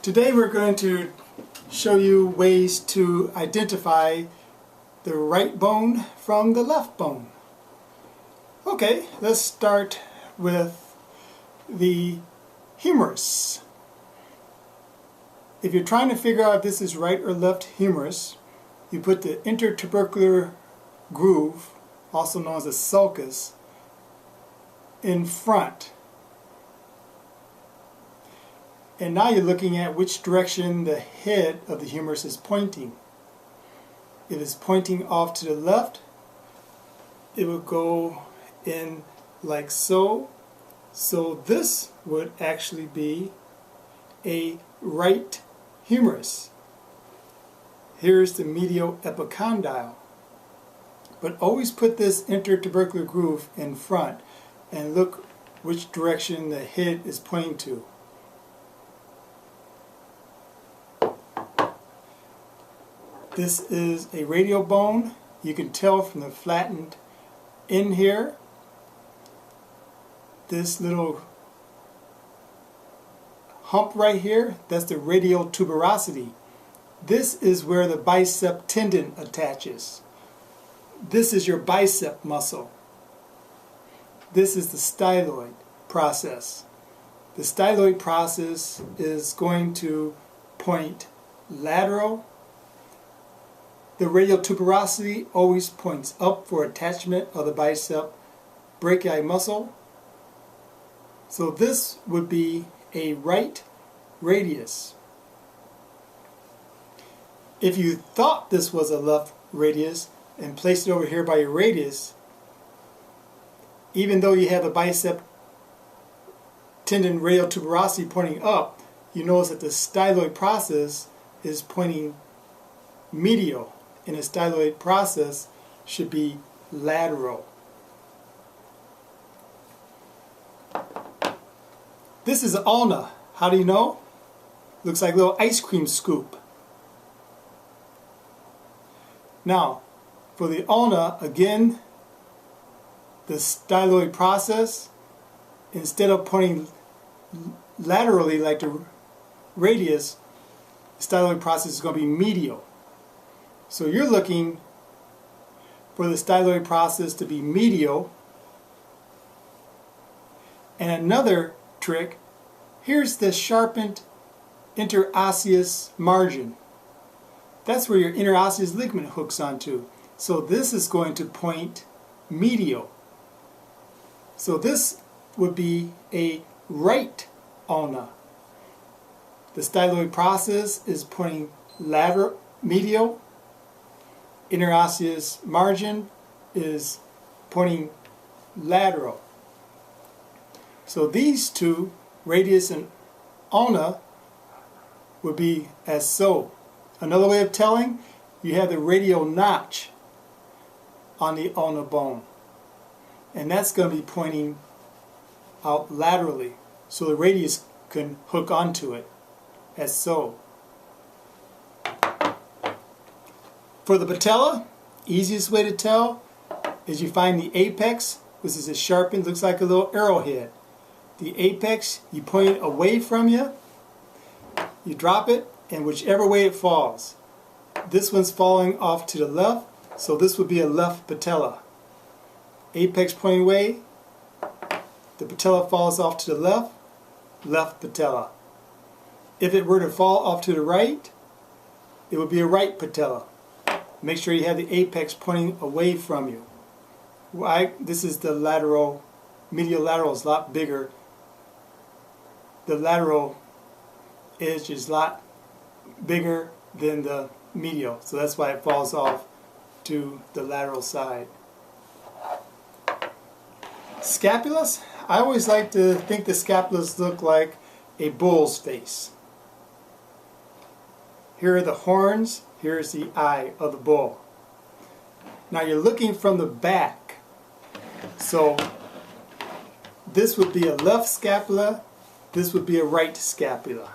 Today we're going to show you ways to identify the right bone from the left bone. Okay, let's start with the humerus. If you're trying to figure out if this is right or left humerus, you put the intertubercular groove, also known as a sulcus, in front. And now you're looking at which direction the head of the humerus is pointing. If it's pointing off to the left, it will go in like so. So this would actually be a right humerus. Here's the medial epicondyle. But always put this intertubercular groove in front and look which direction the head is pointing to. This is a radial bone. You can tell from the flattened end here. This little hump right here, that's the radial tuberosity. This is where the bicep tendon attaches. This is your bicep muscle. This is the styloid process. The styloid process is going to point lateral. The radial tuberosity always points up for attachment of the bicep brachii muscle. So this would be a right radius. If you thought this was a left radius and placed it over here by your radius, even though you have the bicep tendon radial tuberosity pointing up, you notice that the styloid process is pointing medial, and the styloid process should be lateral. This is an ulna. How do you know? Looks like a little ice cream scoop. Now, for the ulna, again, the styloid process, instead of pointing laterally like the radius, the styloid process is going to be medial. So you're looking for the styloid process to be medial. And another trick, here's the sharpened interosseous margin. That's where your interosseous ligament hooks onto. So this is going to point medial. So this would be a right ulna. The styloid process is pointing lateral, medial. Interosseous margin is pointing lateral. So these two, radius and ulna, would be as so. Another way of telling, you have the radial notch on the ulnar bone, and that's going to be pointing out laterally, so the radius can hook onto it, as so. For the patella, easiest way to tell is you find the apex, which is a sharpened, looks like a little arrowhead. The apex, you point it away from you, you drop it, and whichever way it falls. This one's falling off to the left, so this would be a left patella. Apex pointing away, the patella falls off to the left, left patella. If it were to fall off to the right, it would be a right patella. Make sure you have the apex pointing away from you. This is the lateral, medial lateral is a lot bigger. The lateral edge is a lot bigger than the medial, so that's why it falls off to the lateral side. Scapulas, I always like to think the scapulas look like a bull's face. Here are the horns, here's the eye of the bull. Now you're looking from the back, so this would be a left scapula, this would be a right scapula.